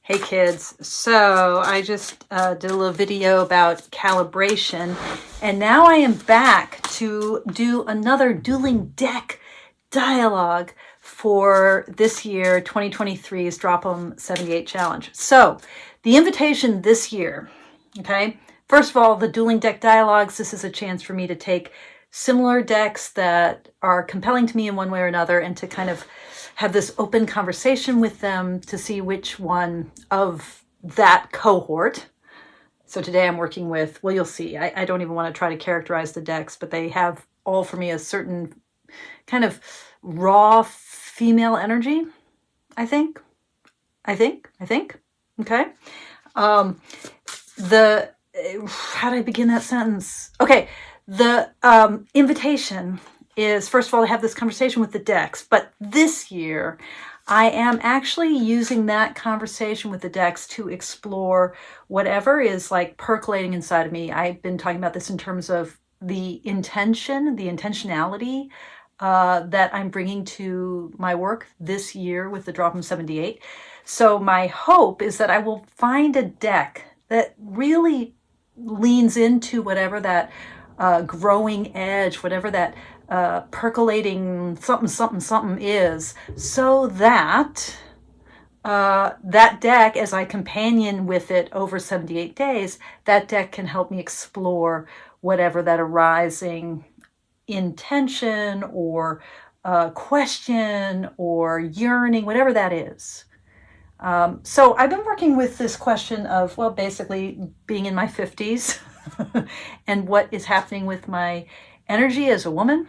Hey kids, so I just did a little video about calibration, and now I am back to do another dueling deck dialogue for this year, 2023's Drop 'em 78 challenge. So the invitation this year, okay, first of all, the dueling deck dialogues, this is a chance for me to take similar decks that are compelling to me in one way or another and to kind of have this open conversation with them to see which one of that cohort. So today I'm working with, well, you'll see, I don't even want to try to characterize the decks, but they have all for me a certain kind of raw female energy, I think. Okay. How did I begin that sentence? Okay. The invitation is, first of all, to have this conversation with the decks. But this year, I am actually using that conversation with the decks to explore whatever is like percolating inside of me. I've been talking about this in terms of the intention, the intentionality that I'm bringing to my work this year with the Drop 'em 78. So my hope is that I will find a deck that really leans into whatever that growing edge, whatever that percolating something is, so that that deck, as I companion with it over 78 days, that deck can help me explore whatever that arising intention or question or yearning, whatever that is. So I've been working with this question of, well, basically being in my 50s and what is happening with my energy as a woman.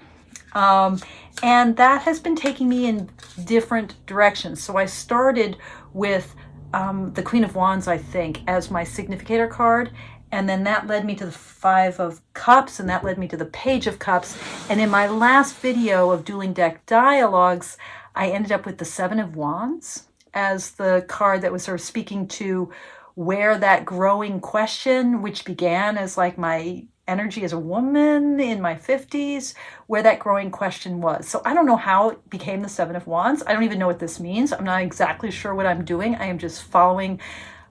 And that has been taking me in different directions. So I started with the Queen of Wands, I think, as my significator card. And then that led me to the Five of Cups, and that led me to the Page of Cups. And in my last video of Dueling Deck Dialogues, I ended up with the Seven of Wands as the card that was sort of speaking to where that growing question, which began as like my energy as a woman in my 50s, where that growing question was. So I don't know how it became the Seven of Wands. I don't even know what this means. I'm not exactly sure what I'm doing. I am just following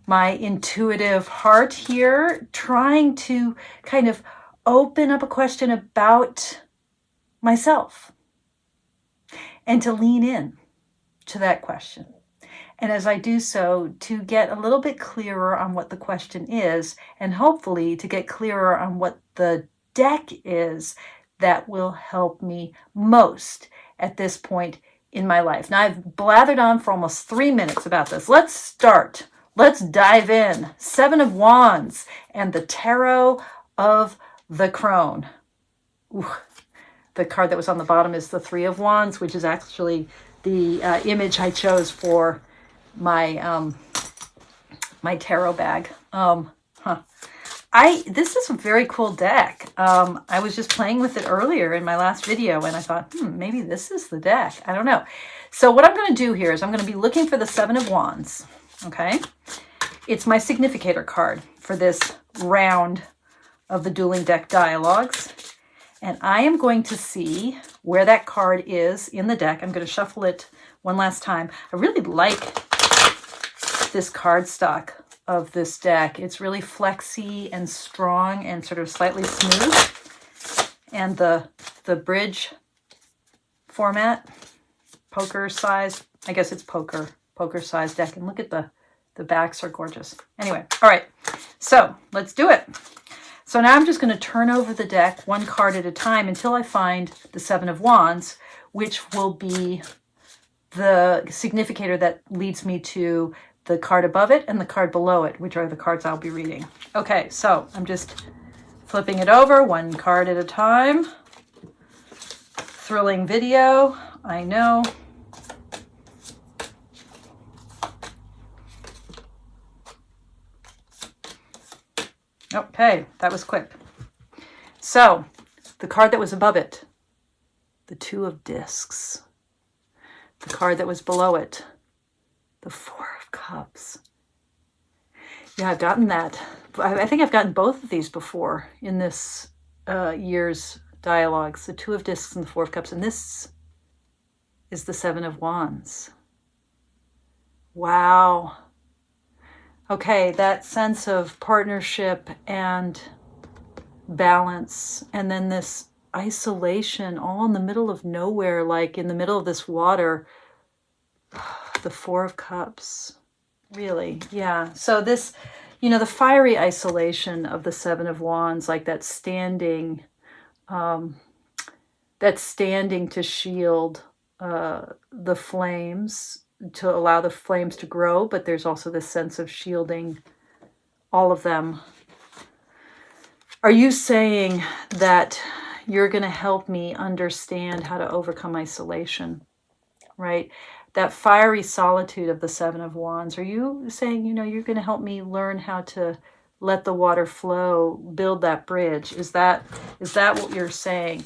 my intuitive heart here, trying to kind of open up a question about myself and to lean in to that question. And as I do so, to get a little bit clearer on what the question is, and hopefully to get clearer on what the deck is that will help me most at this point in my life. Now, I've blathered on for almost 3 minutes about this. Let's start. Let's dive in. Seven of Wands and the Tarot of the Crone. Ooh. The card that was on the bottom is the Three of Wands, which is actually the image I chose for my my tarot bag. This is a very cool deck. I was just playing with it earlier in my last video, and I thought, maybe this is the deck. I don't know. So what I'm going to do here is I'm going to be looking for the Seven of Wands. Okay, it's my significator card for this round of the Dueling Deck Dialogues, and I am going to see where that card is in the deck. I'm going to shuffle it one last time. I really like this cardstock of this deck. It's really flexy and strong and sort of slightly smooth. And the bridge format, poker size, I guess it's poker size deck. And look at the backs are gorgeous. Anyway, all right, so let's do it. So now I'm just going to turn over the deck one card at a time until I find the Seven of Wands, which will be the significator that leads me to the card above it and the card below it, which are the cards I'll be reading. Okay, so I'm just flipping it over one card at a time. Thrilling video, I know. Okay, that was quick. So, the card that was above it, the Two of Discs. The card that was below it, the Four of Cups. Yeah, I've gotten that. I think I've gotten both of these before in this year's dialogues, the Two of Discs and the Four of Cups. And this is the Seven of Wands. Wow. Okay, that sense of partnership and balance, and then this isolation all in the middle of nowhere, like in the middle of this water. The Four of Cups. Really, yeah. So this, you know, the fiery isolation of the Seven of Wands, like that standing to shield the flames, to allow the flames to grow, but there's also this sense of shielding all of them. Are you saying that you're going to help me understand how to overcome isolation, right? That fiery solitude of the Seven of Wands. Are you saying, you know, you're going to help me learn how to let the water flow, build that bridge? Is that what you're saying?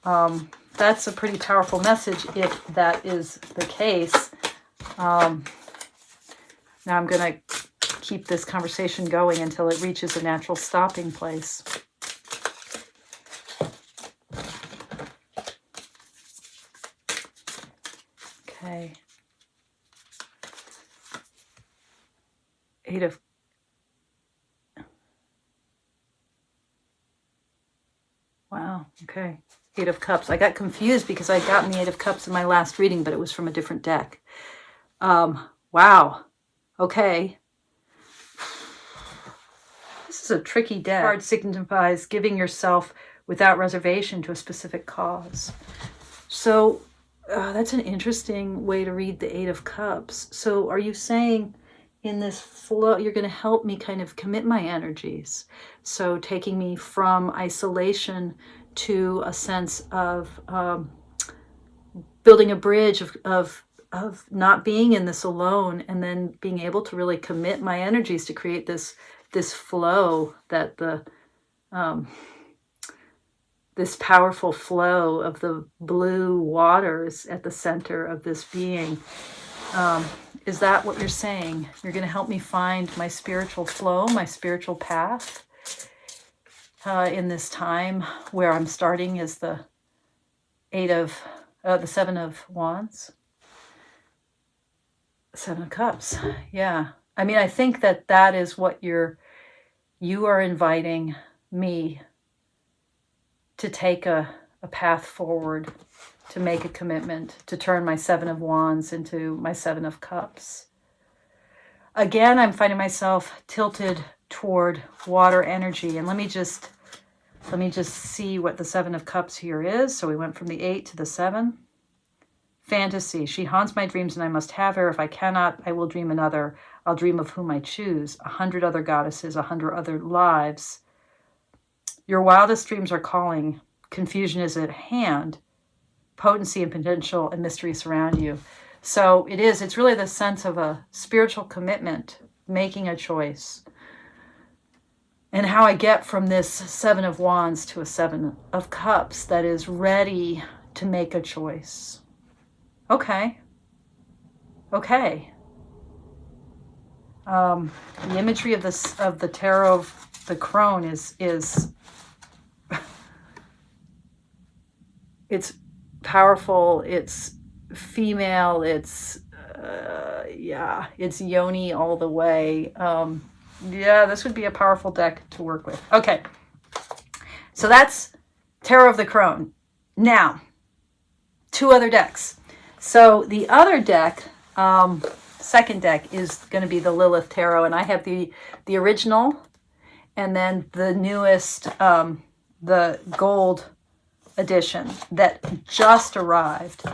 That's a pretty powerful message if that is the case. Now I'm going to keep this conversation going until it reaches a natural stopping place. Okay. Eight of... Wow, okay. Eight of Cups. I got confused because I'd gotten the Eight of Cups in my last reading, but it was from a different deck. Wow. Okay. This is a tricky deck. Card signifies giving yourself without reservation to a specific cause. So that's an interesting way to read the Eight of Cups. So are you saying in this flow, you're going to help me kind of commit my energies? So taking me from isolation to a sense of building a bridge of not being in this alone, and then being able to really commit my energies to create this flow, that this powerful flow of the blue waters at the center of this being. Is that what you're saying? You're going to help me find my spiritual flow, my spiritual path in this time where I'm starting as the Seven of Wands. Seven of Cups. Yeah. I mean, I think that is what you are inviting me to take a path forward, to make a commitment, to turn my Seven of Wands into my Seven of Cups. Again, I'm finding myself tilted toward water energy. And let me just see what the Seven of Cups here is. So we went from the 8 to the 7. Fantasy. She haunts my dreams and I must have her. If I cannot, I will dream another. I'll dream of whom I choose. 100 other goddesses, 100 other lives. Your wildest dreams are calling. Confusion is at hand. Potency and potential and mystery surround you. So it's really the sense of a spiritual commitment, making a choice. And how I get from this Seven of Wands to a Seven of Cups that is ready to make a choice. Okay. The imagery of the tarot of the Crone is it's powerful, it's female, it's yoni all the way. This would be a powerful deck to work with. Okay, so that's Tarot of the Crone. Now, 2 other decks. So the other deck, second deck, is going to be the Lilith Tarot, and I have the original, and then the newest, the gold edition that just arrived,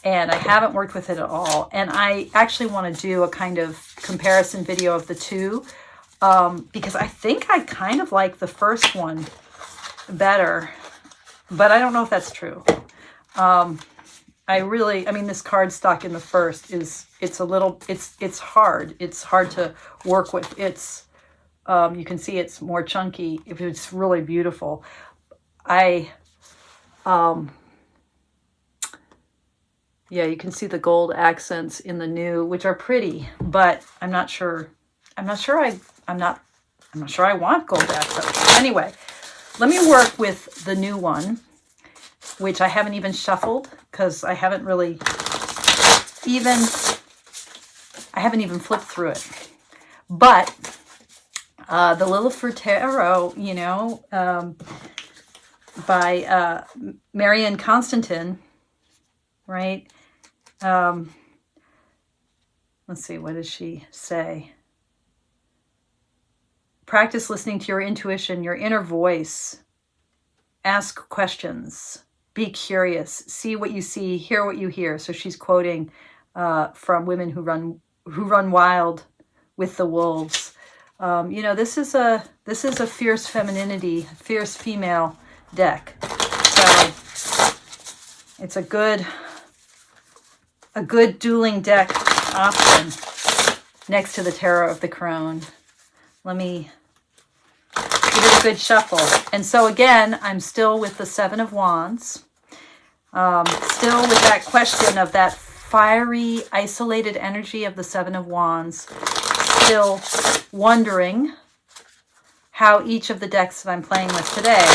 and I haven't worked with it at all. And I actually want to do a kind of comparison video of the two, because I think I kind of like the first one better, but I don't know if that's true. This card stock in the first it's hard. It's hard to work with. You can see it's more chunky. It's really beautiful. You can see the gold accents in the new, which are pretty, but I'm not sure I want gold accents. Anyway, let me work with the new one, which I haven't even shuffled because I haven't even flipped through it. But the Lilifer Tarot, you know, by Marianne Constantin, right? Let's see, what does she say? Practice listening to your intuition, your inner voice. Ask questions. Be curious. See what you see. Hear what you hear. So she's quoting from Women Who Run Wild with the Wolves. You know, this is a fierce femininity, fierce female deck. So it's a good dueling deck option next to the Tarot of the Crone. Let me give it a good shuffle. And so again, I'm still with the Seven of Wands. Still with that question of that fiery, isolated energy of the Seven of Wands. Still wondering how each of the decks that I'm playing with today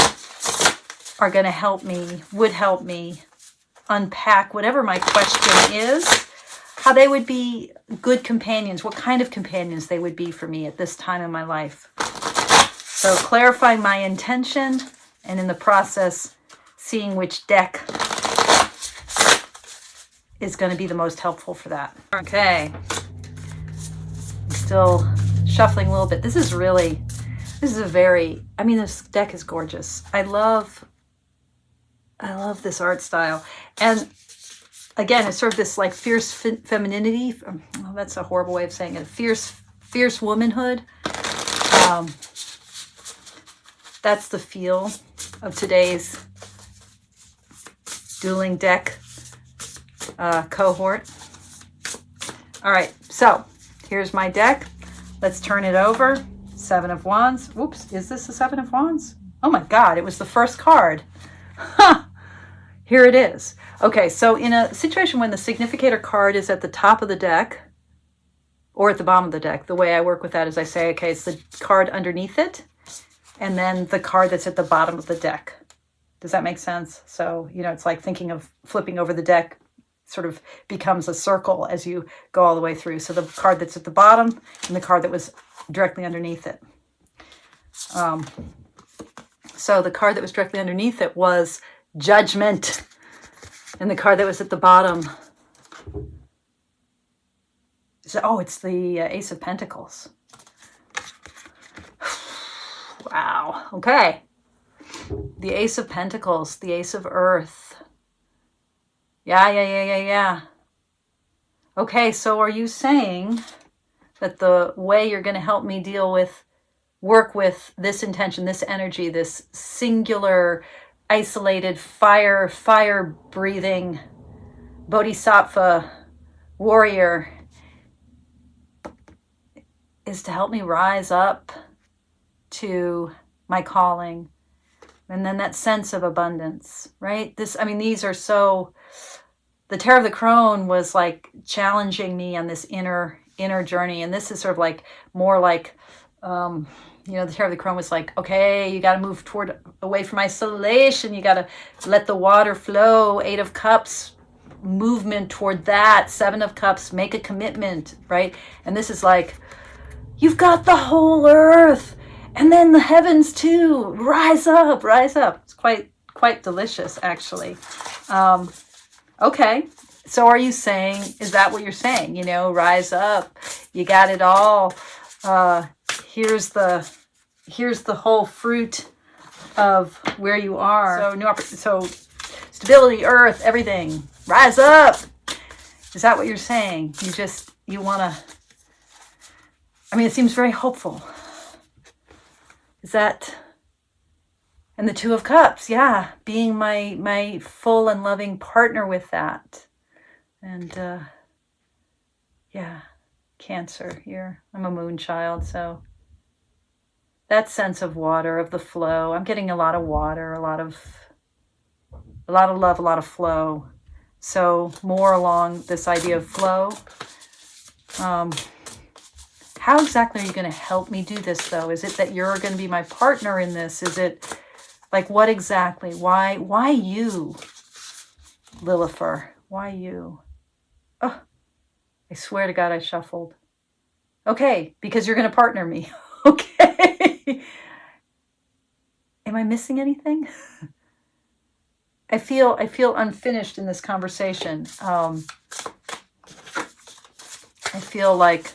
are going to help me, would help me unpack whatever my question is, how they would be good companions, what kind of companions they would be for me at this time in my life. So clarifying my intention, and in the process, seeing which deck is going to be the most helpful for that. Okay. I'm still shuffling a little bit. This is a very, I mean, this deck is gorgeous. I love this art style. And again, it's sort of this like fierce femininity. Oh, that's a horrible way of saying it. Fierce womanhood. That's the feel of today's dueling deck cohort. All right, so here's my deck. Let's turn it over. Seven of Wands. Whoops, is this the Seven of Wands? Oh my God, it was the first card. Huh. Here it is. Okay, so in a situation when the significator card is at the top of the deck or at the bottom of the deck, the way I work with that is I say, okay, it's the card underneath it and then the card that's at the bottom of the deck. Does that make sense? So, you know, it's like thinking of flipping over the deck sort of becomes a circle as you go all the way through. So the card that's at the bottom and the card that was directly underneath it. So the card that was directly underneath it was Judgment. And the card that was at the bottom, it's the Ace of Pentacles. Wow. Okay. The Ace of Pentacles, the Ace of Earth. Yeah. Okay, so are you saying that the way you're going to help me work with this intention, this energy, this singular, isolated, fire-breathing bodhisattva warrior is to help me rise up to my calling, and then that sense of abundance, right? These are so, the Tarot of the Crone was like challenging me on this inner journey, and this is sort of like more like, you know, the Tarot of the Crone was like, okay, you got to move away from isolation. You got to let the water flow. Eight of Cups, movement toward that. Seven of Cups, make a commitment, right? And this is like, you've got the whole earth and then the heavens too. Rise up, rise up. It's quite delicious, actually. Okay. So are you saying, is that what you're saying? You know, rise up. You got it all. Here's the whole fruit of where you are. So stability, earth, everything. Rise up. Is that what you're saying? You want to, it seems very hopeful. Is that, and the Two of Cups, yeah, being my full and loving partner with that. And yeah, Cancer here. I'm a moon child, so that sense of water, of the flow. I'm getting a lot of water, a lot of love, a lot of flow. So more along this idea of flow. How exactly are you going to help me do this, though? Is it that you're going to be my partner in this? Is it like, what exactly? Why you, Lilifer? Why you? Oh, I swear to God, I shuffled. Okay, because you're going to partner me. Okay. Am I missing anything? I feel unfinished in this conversation. I feel like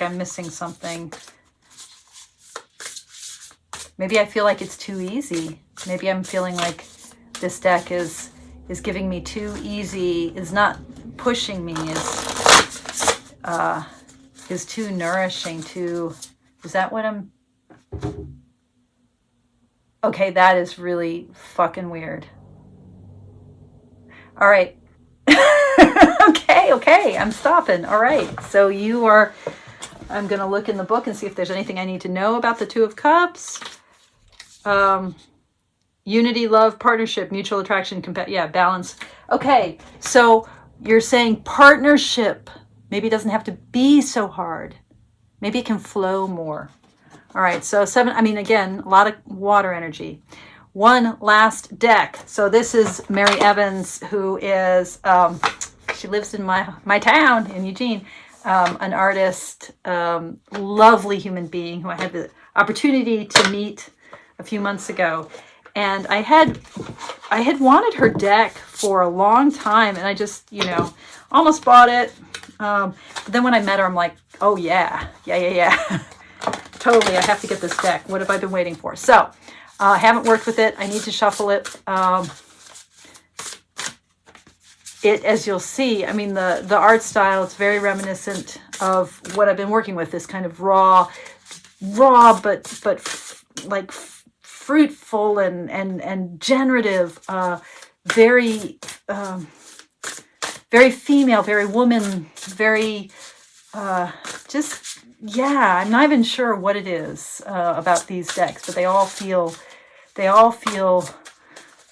I'm missing something. Maybe I feel like it's too easy. Maybe I'm feeling like this deck is giving me too easy, is not pushing me, is too nourishing, too. Is that what I'm? Okay, that is really fucking weird. All right. Okay, I'm stopping. All right. So I'm going to look in the book and see if there's anything I need to know about the Two of Cups. Unity, love, partnership, mutual attraction, balance. Okay, so you're saying partnership. Maybe it doesn't have to be so hard. Maybe it can flow more. All right, so 7, again, a lot of water energy. One last deck. So this is Mary Evans, who is, she lives in my town in Eugene, an artist, lovely human being who I had the opportunity to meet a few months ago. And I had wanted her deck for a long time, and I just, almost bought it. But then when I met her, I'm like, oh yeah. Totally, I have to get this deck. What have I been waiting for? So, I haven't worked with it. I need to shuffle it. As you'll see, the art style, it's very reminiscent of what I've been working with. This kind of raw, but like fruitful and generative, very female, very woman, very I'm not even sure what it is about these decks, but they all feel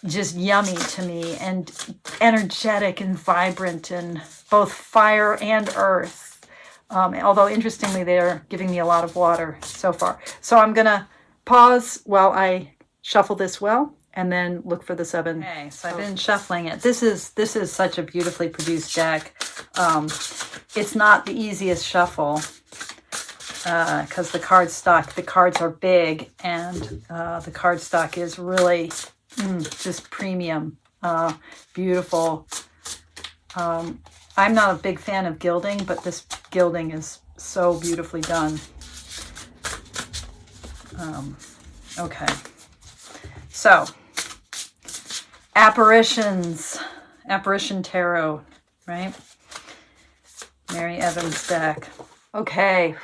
just yummy to me, and energetic and vibrant, and both fire and earth. Although interestingly, they're giving me a lot of water so far. So I'm gonna pause while I shuffle this well, and then look for the 7. Okay, so I've been shuffling it. This is such a beautifully produced deck. It's not the easiest shuffle because the cards are big, and the cardstock is really just premium, beautiful. I'm not a big fan of gilding, but this gilding is so beautifully done. Okay, so Apparition Tarot, right? Mary Evans deck. Okay.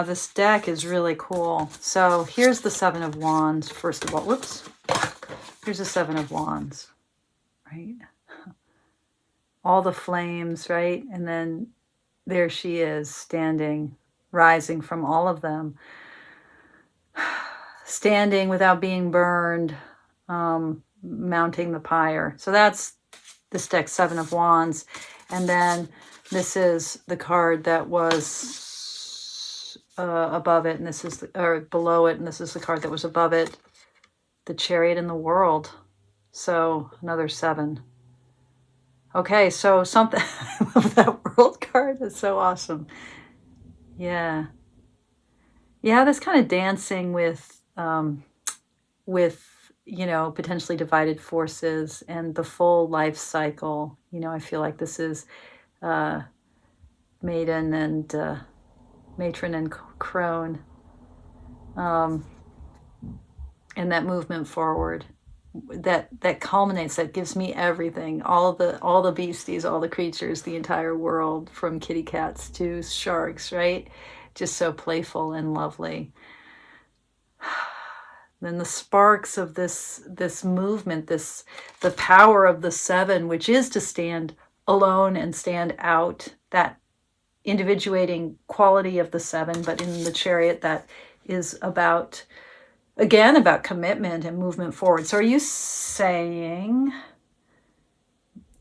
This deck is really cool. So here's the 7 of Wands, first of all. Whoops. Here's the 7 of Wands, right? All the flames, right? And then there she is, standing, rising from all of them. Standing without being burned, mounting the pyre. So that's this deck, 7 of Wands. And then this is the card that was above it, and this is or below it, and this is the card that was above it, the Chariot in the World. So another 7. Okay, so something. I love that World card. It's so awesome. Yeah, that's kind of dancing with potentially divided forces and the full life cycle. I feel like this is Maiden and Matron and Crone, and that movement forward that culminates, that gives me everything, all the beasties, all the creatures, the entire world, from kitty cats to sharks, right? Just so playful and lovely. Then the sparks of this movement, the power of the 7, which is to stand alone and stand out, that individuating quality of the 7, but in the Chariot, that is about commitment and movement forward. So are you saying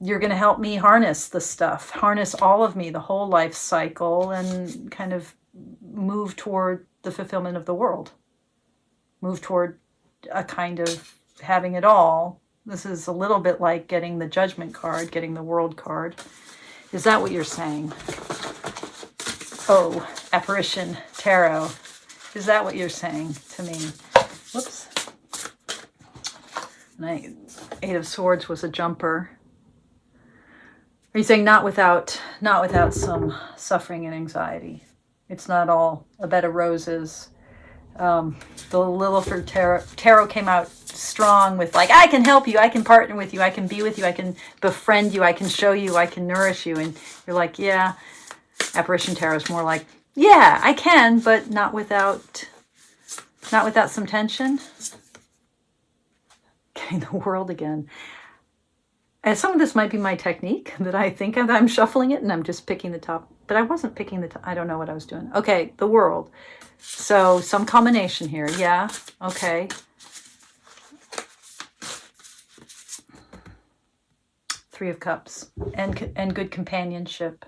you're going to help me harness the stuff, harness all of me, the whole life cycle, and kind of move toward the fulfillment of the world, move toward a kind of having it all? This is a little bit like getting the Judgment card, getting the World card. Is that what you're saying? Oh, Apparition Tarot. Is that what you're saying to me? Whoops. And Eight of Swords was a jumper. Are you saying not without some suffering and anxiety? It's not all a bed of roses. The Lilifer tarot came out strong with like, I can help you, I can partner with you, I can be with you, I can befriend you, I can show you, I can nourish you. And you're like, yeah. Apparition Tarot is more like, yeah, I can, but not without some tension. Okay, the World again. And some of this might be my technique that I think I'm shuffling it and I'm just picking the top, but I wasn't picking the top. I don't know what I was doing. Okay, the World. So some combination here. Yeah. Okay. Three of Cups and good companionship.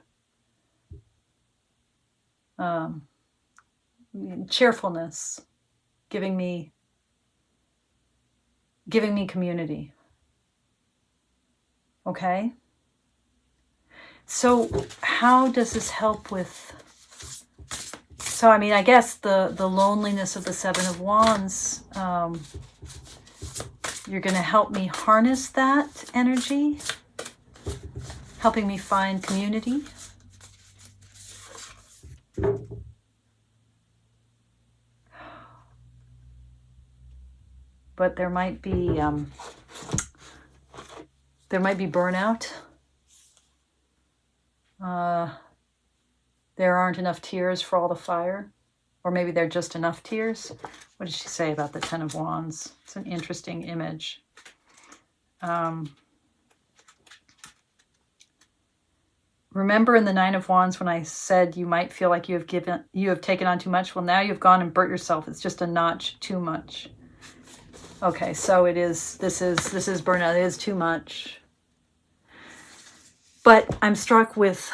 Cheerfulness, giving me community. Okay. So how does this help with, so I mean, I guess the loneliness of the Seven of Wands, you're going to help me harness that energy, helping me find community. But there might be burnout. There aren't enough tears for all the fire, or maybe they're just enough tears. What did she say about the Ten of Wands? It's an interesting image. Remember in the Nine of Wands when I said you might feel like you have taken on too much? Well, now you've gone and burnt yourself. It's just a notch too much. Okay, so this is burnout. It is too much. But I'm struck with,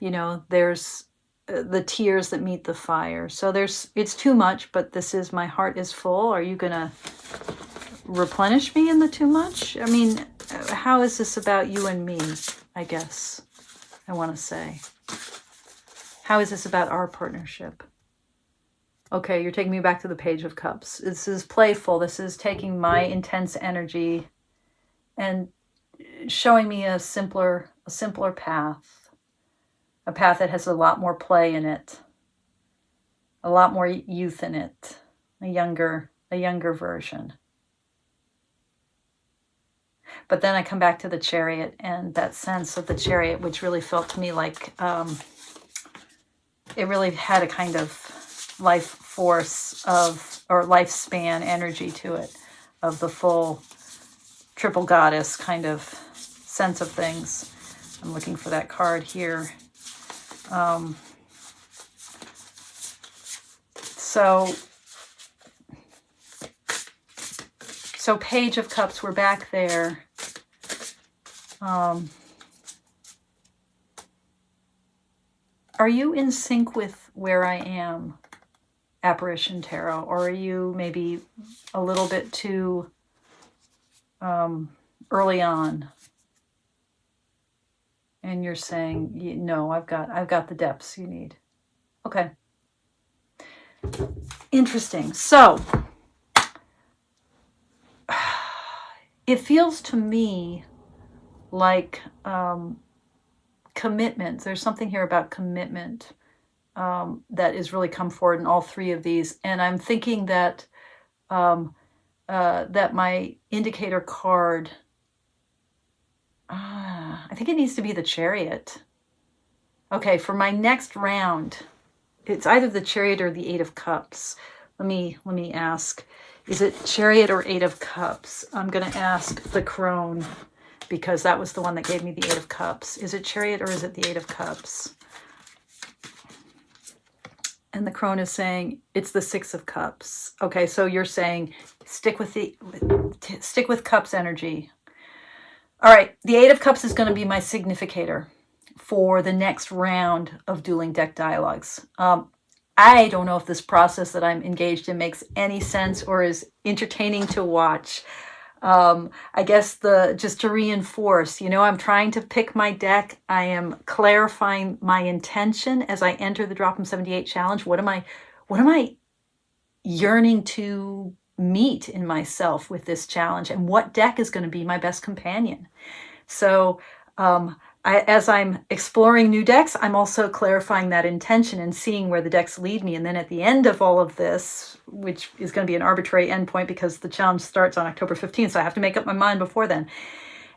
there's the tears that meet the fire. So it's too much, but my heart is full. Are you going to replenish me in the too much? I mean, how is this about you and me, I guess I want to say. How is this about our partnership? Okay, you're taking me back to the Page of Cups. This is playful. This is taking my intense energy and showing me a simpler path. A path that has a lot more play in it. A lot more youth in it. A younger version. But then I come back to the Chariot and that sense of the Chariot, which really felt to me like it really had a kind of life force or lifespan energy to it, of the full triple goddess kind of sense of things. I'm looking for that card here. So Page of Cups, we're back there. Are you in sync with where I am, Apparition Tarot, or are you maybe a little bit too early on? And you're saying, no, I've got the depths you need. Okay. Interesting. So it feels to me like commitment. There's something here about commitment that is really come forward in all three of these. And I'm thinking that that my indicator card, I think it needs to be the Chariot. Okay, for my next round, it's either the Chariot or the Eight of Cups. Let me ask, is it Chariot or Eight of Cups? I'm going to ask the Crone, because that was the one that gave me the Eight of Cups. Is it Chariot or is it the Eight of Cups? And the Crone is saying it's the Six of Cups. Okay, so you're saying stick with Cups energy. All right, the Eight of Cups is going to be my significator for the next round of Dueling Deck Dialogues. I don't know if this process that I'm engaged in makes any sense or is entertaining to watch. I guess just to reinforce, I'm trying to pick my deck. I am clarifying my intention as I enter the Drop 'em 78 challenge. What am I yearning to meet in myself with this challenge, and what deck is going to be my best companion? So as I'm exploring new decks, I'm also clarifying that intention and seeing where the decks lead me. And then at the end of all of this, which is going to be an arbitrary endpoint because the challenge starts on October 15th, so I have to make up my mind before then.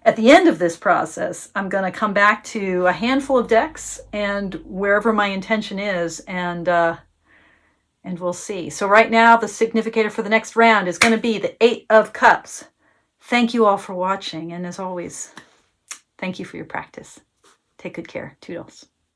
At the end of this process, I'm going to come back to a handful of decks and wherever my intention is, and we'll see. So right now, the significator for the next round is going to be the 8 of Cups. Thank you all for watching, and as always, thank you for your practice. Take good care. Toodles.